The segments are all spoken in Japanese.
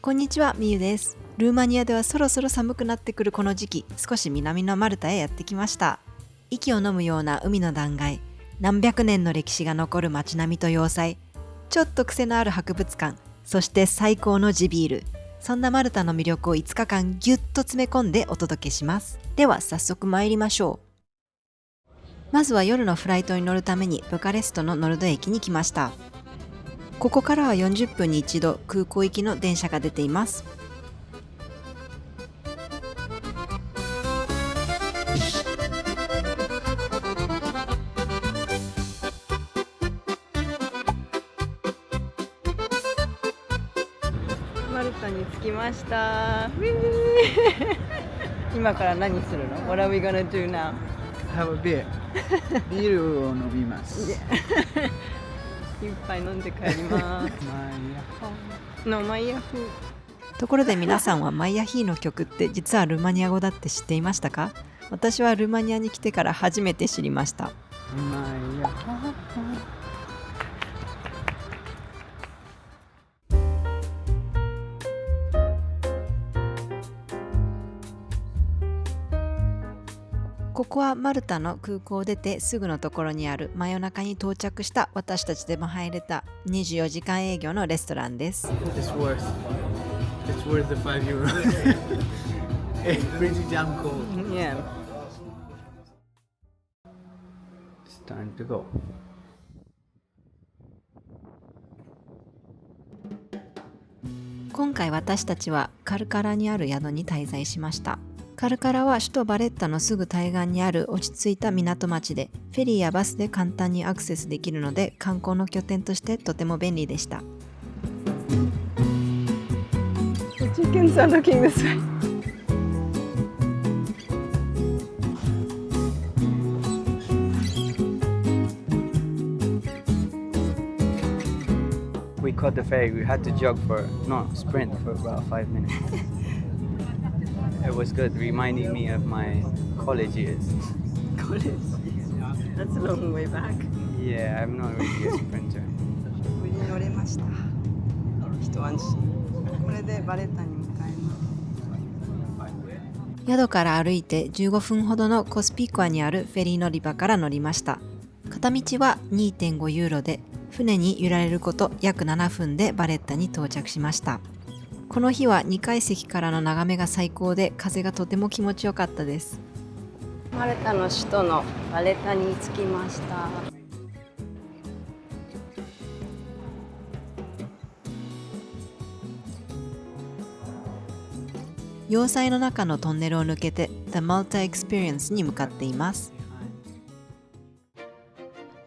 こんにちは、みゆです。ルーマニアではそろそろ寒くなってくるこの時期、少し南のマルタへやってきました。息を飲むような海の断崖、何百年の歴史が残る街並みと要塞、ちょっと癖のある博物館、そして最高の地ビール。そんなマルタの魅力を5日間ぎゅっと詰め込んでお届けします。では早速参りましょう。まずは夜のフライトに乗るためにブカレストのノルド駅に来ました。ここからは40分に一度空港行きの電車が出ています。マルタに着きました。今から何するの？ What are we gonna do now? Have a beer. ビールを飲みます。一杯飲んで帰ります。のマイヤフー。ところで皆さんはマイヤヒーの曲って実はルーマニア語だって知っていましたか？私はルーマニアに来てから初めて知りました。マイヤここはマルタの空港を出てすぐのところにある真夜中に到着した私たちでも入れた24時間営業のレストランです。It's worth the €5. It's pretty damn cold. Yeah. It's time to go. 今回私たちはカルカラにある宿に滞在しました。カルカラは首都バレッタのすぐ対岸にある落ち着いた港町で、フェリーやバスで簡単にアクセスできるので観光の拠点としてとても便利でした。The chickens are looking this way. We caught the ferry. We had to sprint for about 5 minutes. It was good, reminding me of my college years. College? That's a long way back. Yeah, I'm not really a sprinter. 無事に乗れました。一安心。これでバレッタに向かいます。宿から歩いて15分ほどのコスピコアにあるフェリー乗り場から乗りました。片道は 2.5 ユーロで、船に揺られること約7分でバレッタに到着しました。この日は2階席からの眺めが最高で、風がとても気持ちよかったです。マルタの首都のバレッタに着きました。要塞の中のトンネルを抜けて The Malta Experience に向かっています。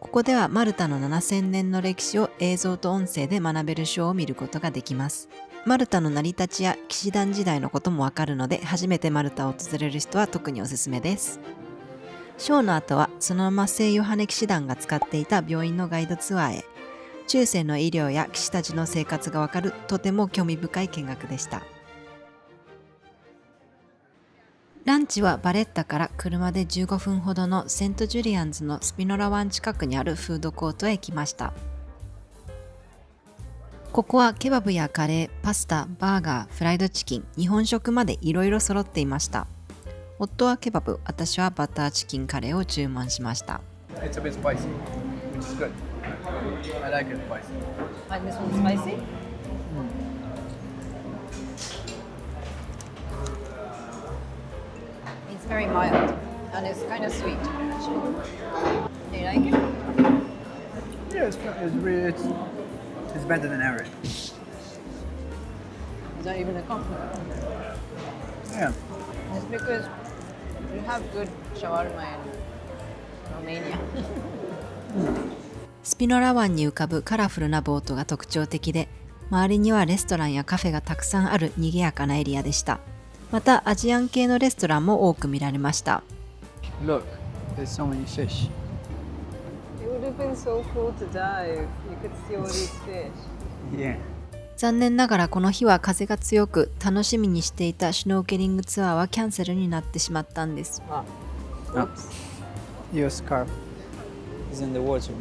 ここではマルタの7000年の歴史を映像と音声で学べるショーを見ることができます。マルタの成り立ちや騎士団時代のこともわかるので、初めてマルタを訪れる人は特におすすめです。ショーの後はそのまま聖ヨハネ騎士団が使っていた病院のガイドツアーへ。中世の医療や騎士たちの生活がわかるとても興味深い見学でした。ランチはバレッタから車で15分ほどのセントジュリアンズのスピノラ湾近くにあるフードコートへ来ました。ここはケバブやカレー、パスタ、バーガー、フライドチキン、日本食までいろいろ揃っていました。夫はケバブ、私はバターチキンカレーを注文しました。It's a bit spicy, which is good. I like it spicy. Like this one spicy? It's very mild and it's kind of sweet actually. Do you like it? Yeah, it's better than average. Is that even a compliment? Yeah. It's because you have good shawarma in Romania. スピノラ湾に浮かぶカラフルなボートが特徴的で、周りにはレストランやカフェがたくさんある賑やかなエリアでした。またアジアン系のレストランも多く見られました。Look, there's so many fish. It would have been so cool to dive. You could see all these fish. Yeah. 残念ながらこの日は風が強く、楽しみにしていたシュノーケリングツアーはキャンセルになってしまったんです。Your scarf is in the water.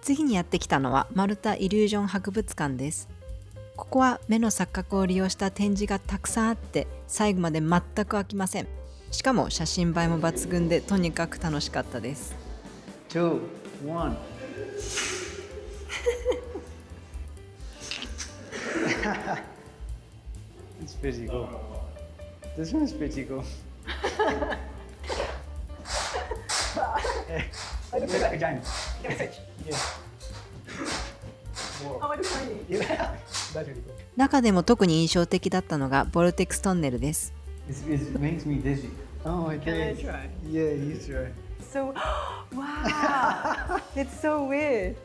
次にやってきたのはマルタイリュージョン博物館です。ここは目の錯覚を利用した展示がたくさんあって最後まで全く飽きません。しかも写真映えも抜群でとにかく楽しかったです。2, 1. It's pretty cool. This one's pretty cool. Again. Yeah. 中でも特に印象的だったのがボルテックストンネルです。It makes me dizzy. Oh, I Can I try? Yeah, you try. So, wow, it's so weird.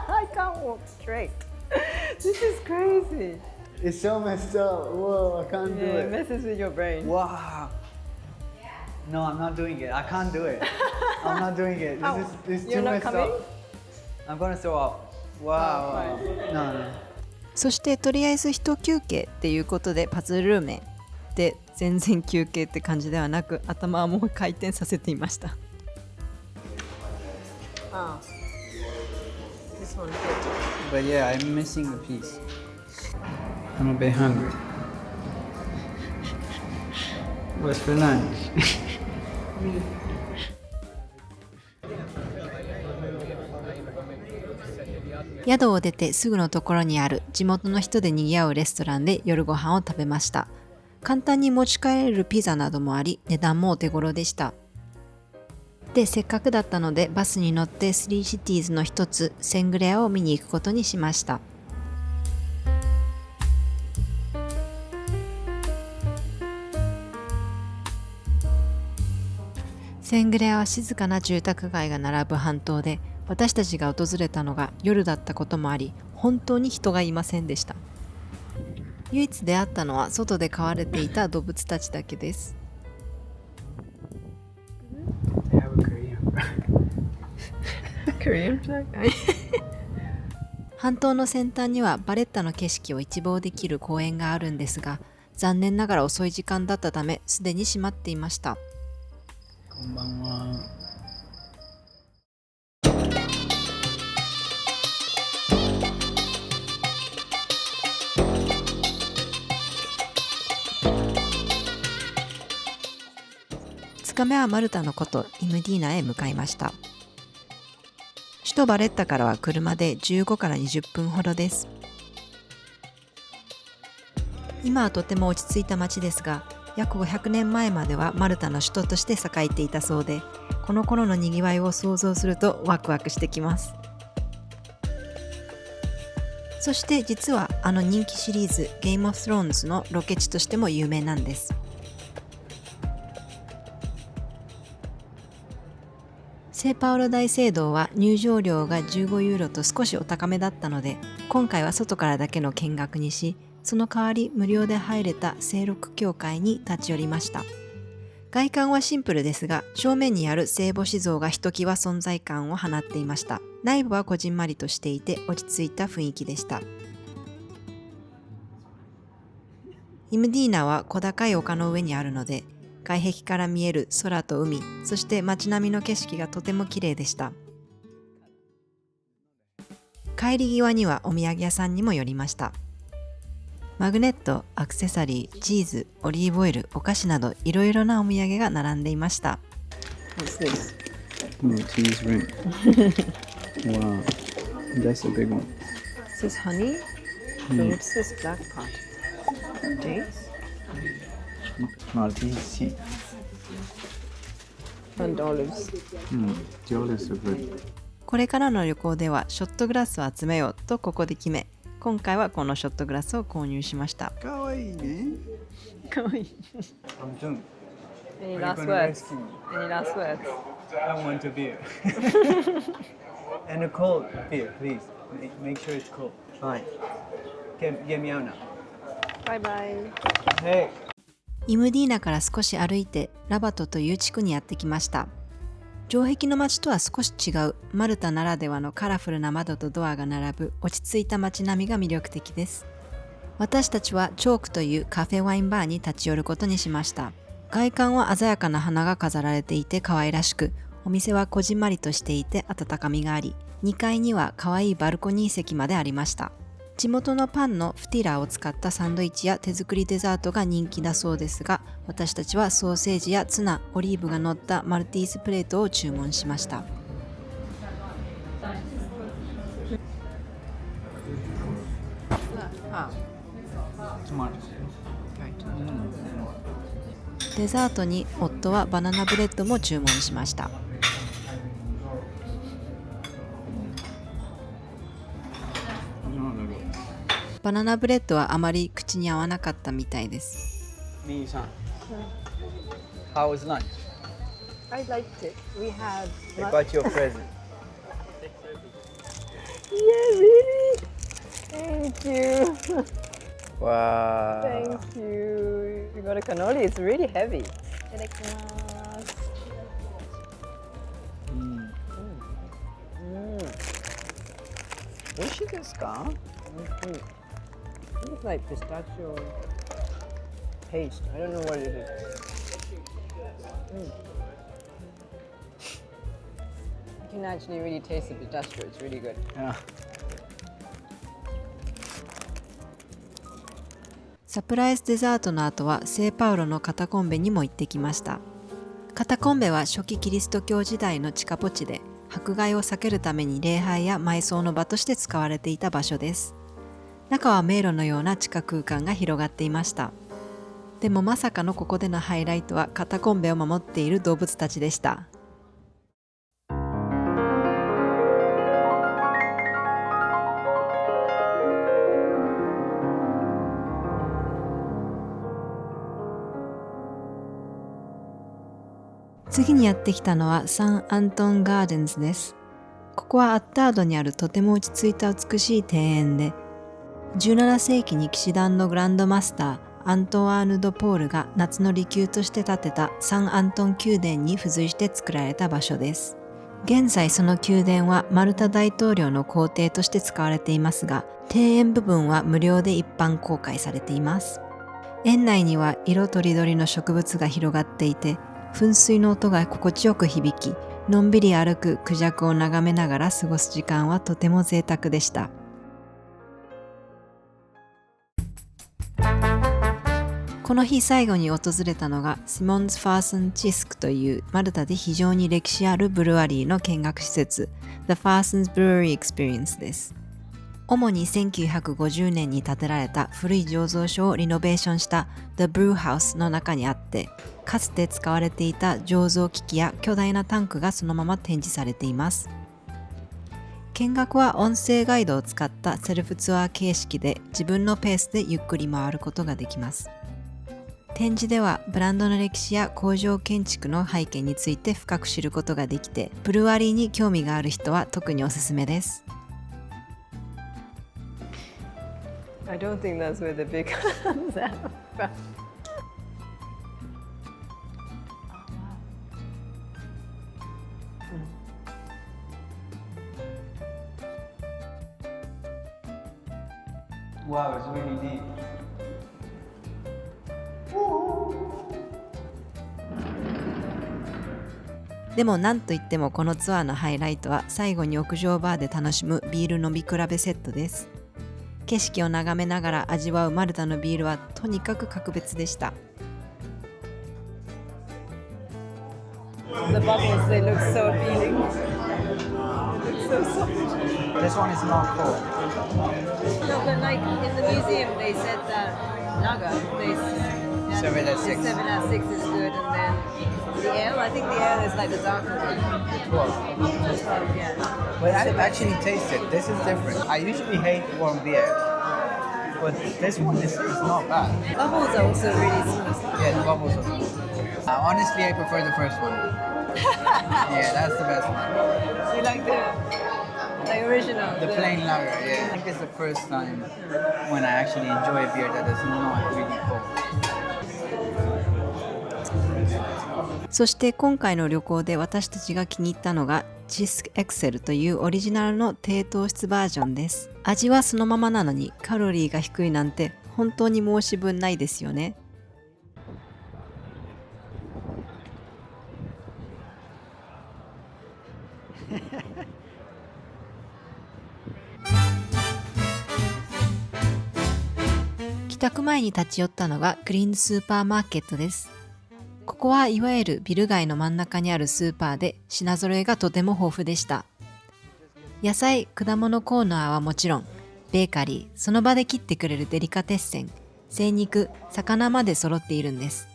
I can't walk straight. This is crazy. It's so messed up. Whoa, I can't do Yeah, it it. messes with your brain. Wow. No, I'm not doing it. I can't do it. I'm not doing it. This is You're too not messed coming? up. I'm gonna throw up. Wow. Oh, No, no. そしてとりあえず一休憩っていうことでパズルルーメンで全然休憩って感じではなく頭はもう回転させていました。Oh. This one. But yeah, I'm missing a piece. I'm a bit hungry. What's for lunch? 宿を出てすぐのところにある地元の人で賑わうレストランで夜ご飯を食べました。簡単に持ち帰れるピザなどもあり値段もお手頃でした。でせっかくだったのでバスに乗ってスリーシティーズの一つセングレアを見に行くことにしました。セングレアは静かな住宅街が並ぶ半島で私たちが訪れたのが夜だったこともあり本当に人がいませんでした。唯一出会ったのは外で飼われていた動物たちだけです。They have a Korean Korean flag? 半島の先端にはバレッタの景色を一望できる公園があるんですが残念ながら遅い時間だったためすでに閉まっていました。こんばんは。2日目はマルタの古都イムディーナへ向かいました。首都バレッタからは車で15から20分ほどです。今はとても落ち着いた町ですが約500年前まではマルタの首都として栄えていたそうでこの頃のにぎわいを想像するとワクワクしてきます。そして実はあの人気シリーズゲームオブスローンズのロケ地としても有名なんです。聖パウロ大聖堂は入場料が15ユーロと少しお高めだったので今回は外からだけの見学にしその代わり無料で入れた聖六教会に立ち寄りました。外観はシンプルですが正面にある聖母子像がひときわ存在感を放っていました。内部はこじんまりとしていて落ち着いた雰囲気でした。イムディーナは小高い丘の上にあるので外壁から見える空と海そして街並みの景色がとても綺麗でした。帰り際にはお土産屋さんにも寄りました。マグネット、アクセサリー、チーズ、オリーブオイル、お菓子などいろいろなお土産が並んでいました。 What's this? No, cheese ring. Wow, that's a big one. Is this honey? So what's this black part? Dates? Maltese cheese. And olives. The olives are good. これからの旅行ではショットグラスを集めようとここで決め今回はこのショットグラスを購入しました。かわいいね。Come on. I'm done. Any Are you last gonna words? rescue me? Any last words? I want a beer. And a cold beer, please. Make sure it's cold. Fine. Get me out now. Bye bye. Hey. イムディーナから少し歩いてラバトという地区にやってきました。城壁の街とは少し違うマルタならではのカラフルな窓とドアが並ぶ落ち着いた街並みが魅力的です。私たちはチョークというカフェワインバーに立ち寄ることにしました。外観は鮮やかな花が飾られていて可愛らしく、お店はこじんまりとしていて温かみがあり、2階には可愛いバルコニー席までありました。地元のパンのフティラを使ったサンドイッチや手作りデザートが人気だそうですが、私たちはソーセージやツナ、オリーブが乗ったマルティースプレートを注文しました。デザートに夫はバナナブレッドも注文しました。バナナブレッドはあまり口に合わなかったみたいです。Mi-san, how was lunch? I liked it. We had. I got you a present. Yeah, really? Thank you. Wow. Thank you. You got a cannoli. It's really heavy. Itadakimasu. Oishii desu ka? It's like pistachio paste. I don't know what it is. You can actually really taste the pistachio. It's really good. Yeah. サプライズデザートの後は聖パウロのカタコンベにも行ってきました。カタコンベは初期キリスト教時代の地下墓地で、迫害を避けるために礼拝や埋葬の場として使われていた場所です。中は迷路のような地下空間が広がっていました。でもまさかのここでのハイライトはカタコンベを守っている動物たちでした。次にやってきたのはサン・アントン・ガーデンズです。ここはアッタードにあるとても落ち着いた美しい庭園で、17世紀に騎士団のグランドマスターアントワーヌ・ド・ポールが夏の離宮として建てたサン・アントン宮殿に付随して作られた場所です。現在その宮殿はマルタ大統領の公邸として使われていますが、庭園部分は無料で一般公開されています。園内には色とりどりの植物が広がっていて、噴水の音が心地よく響き、のんびり歩くクジャクを眺めながら過ごす時間はとても贅沢でした。この日最後に訪れたのがシモンズ・ファースン・チスクというマルタで非常に歴史あるブルワリーの見学施設 The Farsons Brewery Experience です。主に1950年に建てられた古い醸造所をリノベーションした The Brew House の中にあって、かつて使われていた醸造機器や巨大なタンクがそのまま展示されています。見学は音声ガイドを使ったセルフツアー形式で自分のペースでゆっくり回ることができます。展示ではブランドの歴史や工場建築の背景について深く知ることができて、ブルワリーに興味がある人は特におすすめです。I don't think that's where the big ones are from. Wow, it's really deep. でも何といってもこのツアーのハイライトは最後に屋上バーで楽しむビール飲み比べセットです。景色を眺めながら味わうマルタのビールはとにかく格別でした。The bubbles, they look so appealing. They look so soft. This one is not cold. No, but like in the museum, they said that lager, they Serve it at 6. 7 at 6 is good, and then the ale, I think the ale is like the darker one. 12, yeah. But I actually taste it. This is different. I usually hate warm beer. But this one is not bad. Bubbles are also really smooth. Yeah, the bubbles are smooth. Honestly, I prefer the first one. Yeah, that's the best one. You like the original? The plain lager, yeah. I think it's the first time when I actually enjoy a beer that is not really cold. そして今回の旅行で私たちが気に入ったのがチスクエクセルというオリジナルの低糖質バージョンです。味はそのままなのにカロリーが低いなんて本当に申し分ないですよね。帰宅前に立ち寄ったのがグリーンスーパーマーケットです。ここはいわゆるビル街の真ん中にあるスーパーで品揃えがとても豊富でした。野菜、果物コーナーはもちろん、ベーカリー、その場で切ってくれるデリカテッセン、精肉、魚まで揃っているんです。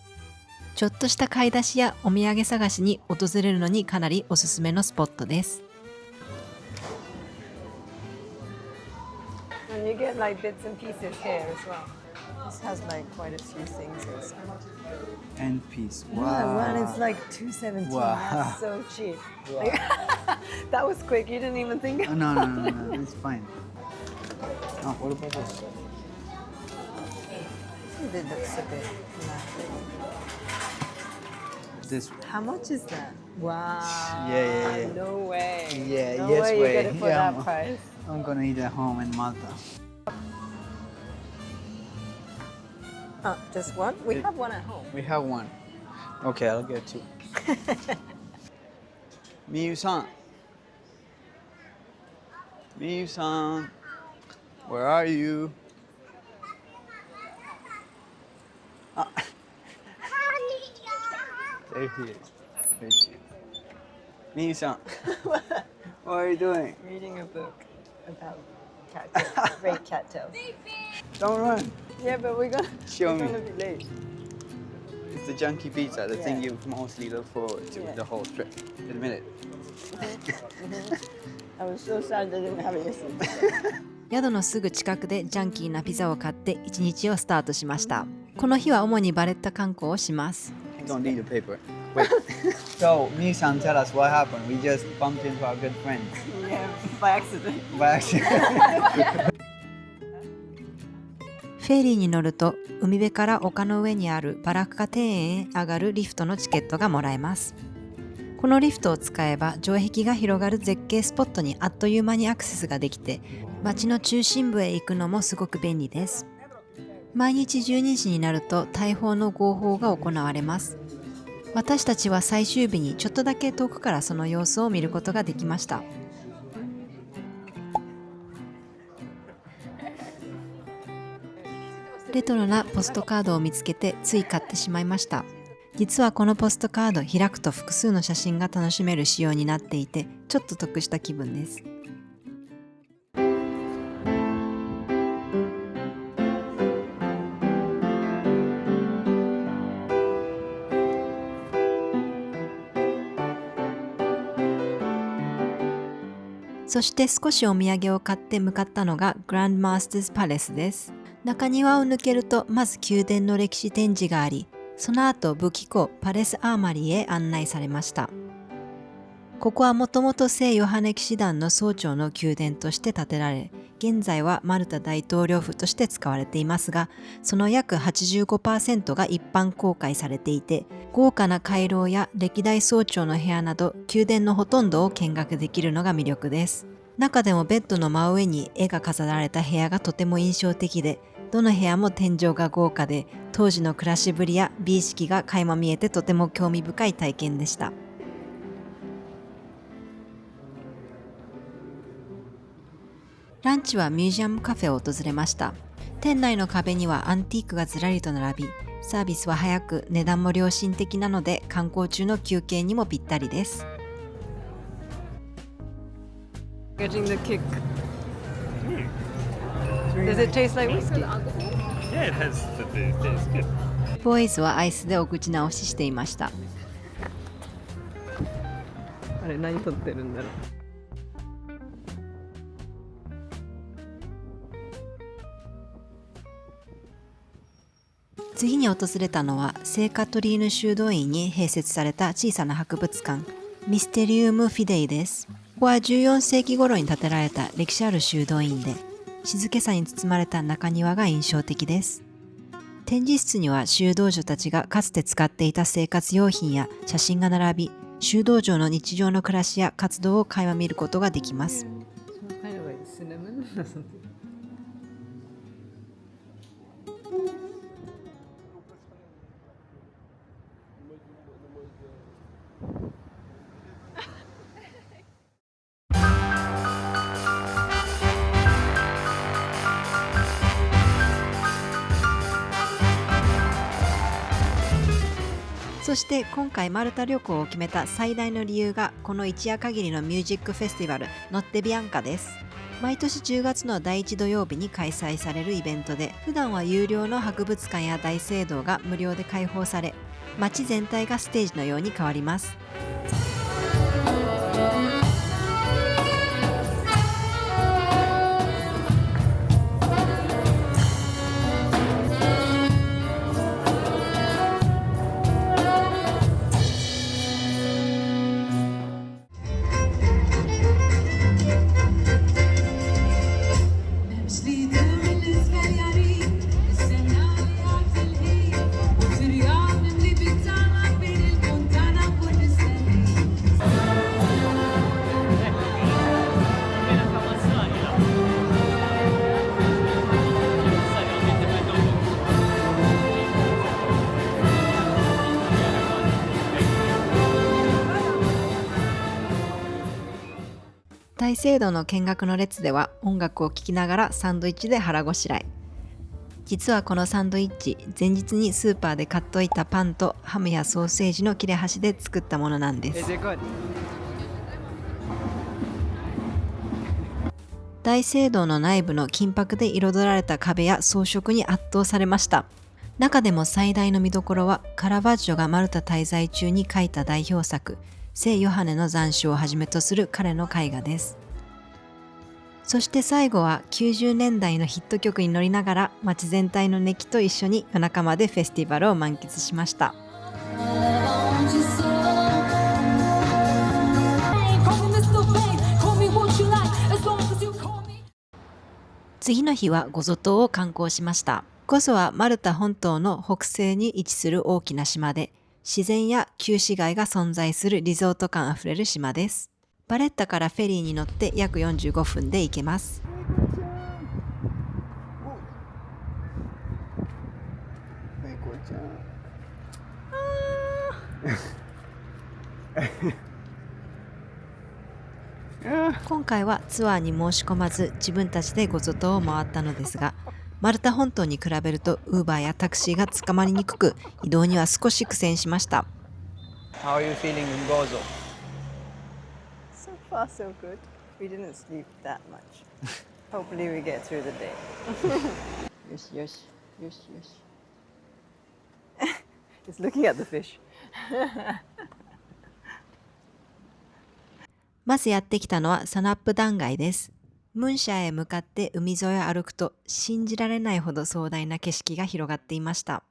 ちょっとした買い出しやお土産探しに訪れるのにかなりおすすめのスポットです。And you get like bits and pieces here as well. This has like quite a few things also. And peace. Yeah, one is like $2.17. Wow. That's so cheap. Like, that was quick. You didn't even think. Oh, no, it's fine. Oh, what about this? It looks a bit. This. How much is that? Wow. Yeah. No way. Yeah, no yes way you way. get it for Yeah, that price. I'm gonna eat at home in Malta. Just one? We have one at home. We have one. Okay, I'll get two. Miyu-san. Miyu-san. Where are you? Ah. There he is. There she is. Miyu-san. What are you doing? Reading a book about cattails, great cattails. Don't run. Yeah, but we're Show me. gonna be late. It's the junkie pizza, the thing Yeah. you mostly look forward to Yeah. the whole trip. Admit it. I was so sad they didn't have it yesterday. 宿のすぐ近くでジャンキーなピザを買って一日をスタートしました。この日は主にバレッタ観光をします。Don't need the paper. Wait. So, Miyu-san, tell us what happened. We just bumped into our good friends Yeah, by accident. by accident. フェリーに乗ると海辺から丘の上にあるバラッカ庭園へ上がるリフトのチケットがもらえます。このリフトを使えば城壁が広がる絶景スポットにあっという間にアクセスができて、街の中心部へ行くのもすごく便利です。毎日12時になると大砲の号砲が行われます。私たちは最終日にちょっとだけ遠くからその様子を見ることができました。レトロなポストカードを見つけてつい買ってしまいました。実はこのポストカード開くと複数の写真が楽しめる仕様になっていて、ちょっと得した気分です。そして少しお土産を買って向かったのがグランドマスターズパレスです。中庭を抜けるとまず宮殿の歴史展示があり、その後武器庫パレスアーマリーへ案内されました。ここはもともと聖ヨハネ騎士団の総長の宮殿として建てられ、現在はマルタ大統領府として使われていますが、その約 85% が一般公開されていて、豪華な回廊や歴代総長の部屋など宮殿のほとんどを見学できるのが魅力です。中でもベッドの真上に絵が飾られた部屋がとても印象的で、どの部屋も天井が豪華で、当時の暮らしぶりや美意識が垣間見えてとても興味深い体験でした。ランチはミュージアムカフェを訪れました。店内の壁にはアンティークがずらりと並び、サービスは早く値段も良心的なので観光中の休憩にもぴったりです。Getting the kick. Does it taste like whiskey? Yeah, it has the taste. Good. ボーイズはアイスでお口直ししていました。あれ何撮ってるんだろう。次に訪れたのは聖カトリーヌ修道院に併設された小さな博物館、ミステリウム・フィデイです。ここは14世紀頃に建てられた歴史ある修道院で、静けさに包まれた中庭が印象的です。展示室には修道女たちがかつて使っていた生活用品や写真が並び、修道場の日常の暮らしや活動を垣間見ることができます。Smells kind of like cinnamon or something. .そして今回マルタ旅行を決めた最大の理由がこの一夜限りのミュージックフェスティバルノッテビアンカです。毎年10月の第1土曜日に開催されるイベントで、普段は有料の博物館や大聖堂が無料で開放され、街全体がステージのように変わります。大聖堂の見学の列では音楽を聴きながらサンドイッチで腹ごしらえ。実はこのサンドイッチ、前日にスーパーで買っといたパンとハムやソーセージの切れ端で作ったものなんです。大聖堂の内部の金箔で彩られた壁や装飾に圧倒されました。中でも最大の見どころはカラバッジョがマルタ滞在中に描いた代表作聖ヨハネの残暑をはじめとする彼の絵画です。そして最後は90年代のヒット曲に乗りながら街全体の熱気と一緒に夜中までフェスティバルを満喫しました。次の日はゴゾ島を観光しました。ゴゾはマルタ本島の北西に位置する大きな島で、自然や旧市街が存在するリゾート感あふれる島です。バレッタからフェリーに乗って約45分で行けます。今回はツアーに申し込まず自分たちでゴゾ島を回ったのですが、マルタ本島に比べるとウーバーやタクシーが捕まりにくく、移動には少し苦戦しました。How are you feeling in Gozo? So far, so good. We didn't sleep that much. Hopefully, we get through the day. Yosh, yosh, yosh, yosh. Just looking at the fish. まずやってきたのはサナップ断崖です。ムンシャへ向かって海沿いを歩くと信じられないほど壮大な景色が広がっていました。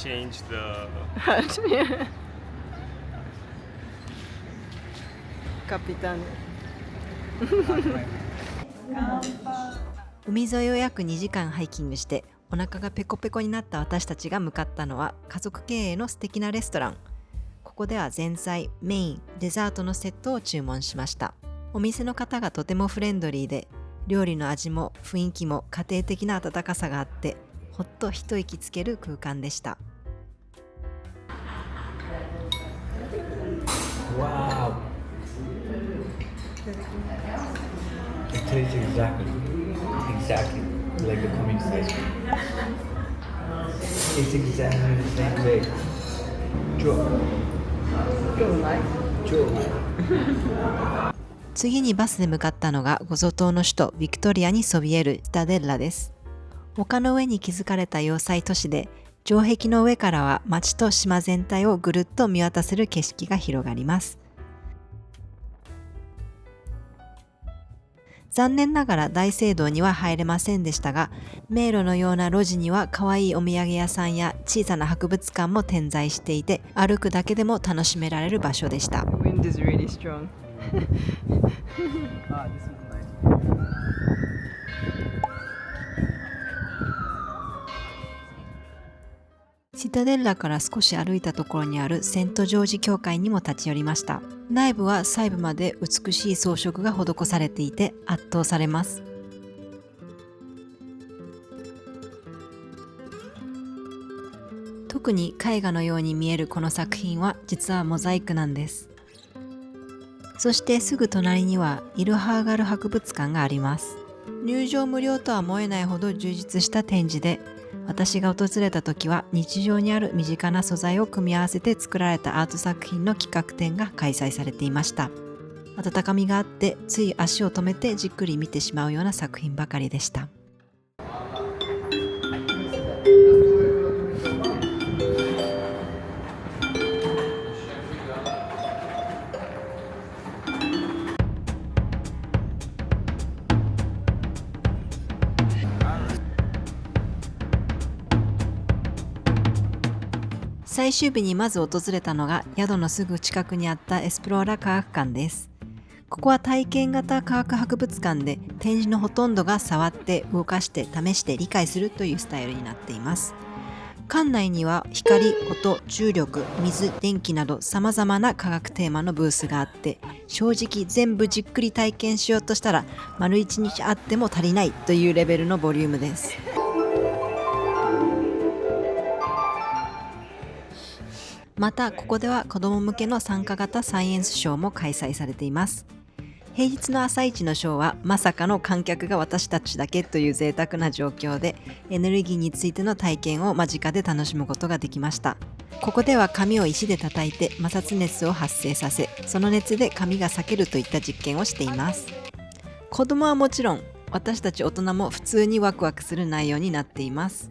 Change the Capitán. 海沿いを約2時間ハイキングしてお腹がペコペコになった私たちが向かったのは家族経営の素敵なレストラン。ここでは前菜、メイン、デザートのセットを注文しました。お店の方がとてもフレンドリーで、料理の味も雰囲気も家庭的な温かさがあってほっと一息つける空間でした。Wow. It tastes exactly like the communist ice cream. It's exactly the same way. 次にバスで向かったのがゴゾ島の首都ビクトリアにそびえるシタデッラです。丘の上に築かれた要塞都市で、城壁の上からは町と島全体をぐるっと見渡せる景色が広がります。残念ながら大聖堂には入れませんでしたが、迷路のような路地には可愛いお土産屋さんや小さな博物館も点在していて、歩くだけでも楽しめられる場所でした。The wind is really strong. This is nice. シタデッラから少し歩いたところにあるセントジョージ教会にも立ち寄りました。内部は細部まで美しい装飾が施されていて圧倒されます。特に絵画のように見えるこの作品は実はモザイクなんです。そしてすぐ隣にはイルハーガル博物館があります。入場無料とは思えないほど充実した展示で、私が訪れた時は日常にある身近な素材を組み合わせて作られたアート作品の企画展が開催されていました。温かみがあってつい足を止めてじっくり見てしまうような作品ばかりでした。最終日にまず訪れたのが宿のすぐ近くにあったエスプローラ科学館です。ここは体験型科学博物館で、展示のほとんどが触って動かして試して理解するというスタイルになっています。館内には光、音、重力、水、電気など様々な科学テーマのブースがあって、正直全部じっくり体験しようとしたら丸1日あっても足りないというレベルのボリュームです。またここでは子ども向けの参加型サイエンスショーも開催されています。平日の朝一のショーはまさかの観客が私たちだけという贅沢な状況で、エネルギーについての体験を間近で楽しむことができました。ここでは紙を石で叩いて摩擦熱を発生させ、その熱で紙が裂けるといった実験をしています。子供はもちろん、私たち大人も普通にワクワクする内容になっています。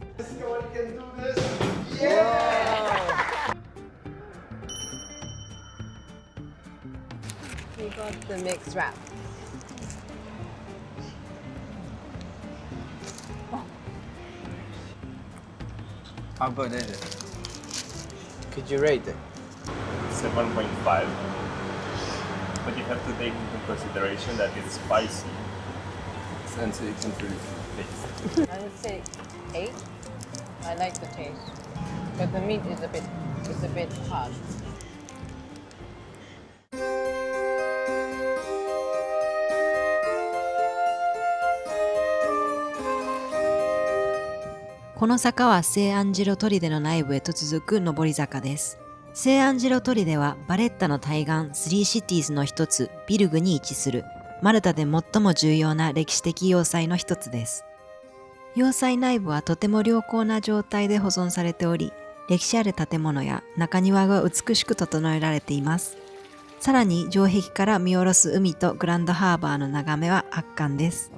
We got the mixed wrap. How good is it? Could you rate it? 7.5. But you have to take into consideration that it's spicy. Since it's introduced to the taste. I would say 8. I like the taste, but the meat is a bit hard. この坂は聖アンジェロ砦の内部へと続く上り坂です。聖アンジェロ砦はバレッタの対岸スリーシティーズの一つビルグに位置するマルタで最も重要な歴史的要塞の一つです。要塞内部はとても良好な状態で保存されており、歴史ある建物や中庭が美しく整えられています。さらに城壁から見下ろす海とグランドハーバーの眺めは圧巻です。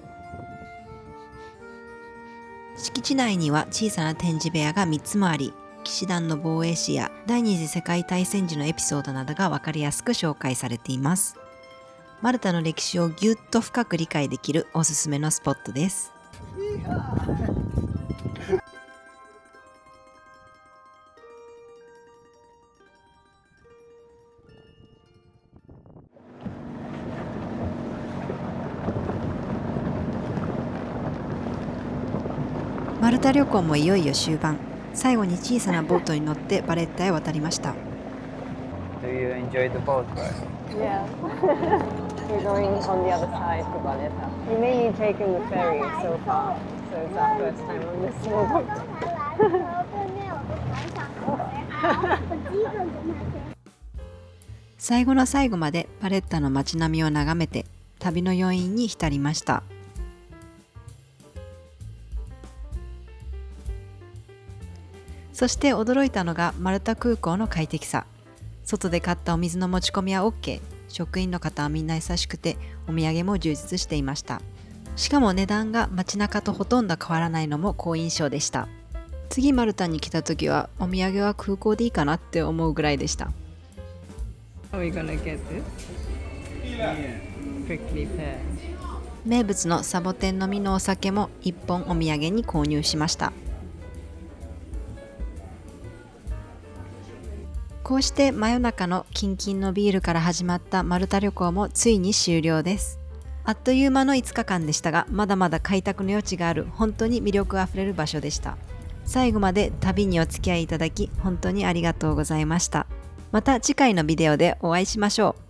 敷地内には小さな展示部屋が3つもあり、騎士団の防衛史や第二次世界大戦時のエピソードなどが分かりやすく紹介されています。マルタの歴史をぎゅっと深く理解できるおすすめのスポットです。マルタ旅行もいよいよ終盤。最後に小さなボートに乗ってバレッタへ渡りました。Do you enjoy the boat ride? Yeah. We're going on the other side to Valletta. We mainly taken the ferry so far, so it's our first time on this small boat. 最後の最後までバレッタの街並みを眺めて旅の余韻に浸りました。そして驚いたのがマルタ空港の快適さ。外で買ったお水の持ち込みは OK。職員の方はみんな優しくて、お土産も充実していました。しかも値段が街中とほとんど変わらないのも好印象でした。次マルタに来た時はお土産は空港でいいかなって思うぐらいでした。Are we gonna get this? Prickly pear. 名物のサボテンの実のお酒も1本お土産に購入しました。こうして真夜中のキンキンのビールから始まったマルタ旅行もついに終了です。あっという間の5日間でしたが、まだまだ開拓の余地がある本当に魅力あふれる場所でした。最後まで旅にお付き合いいただき本当にありがとうございました。また次回のビデオでお会いしましょう。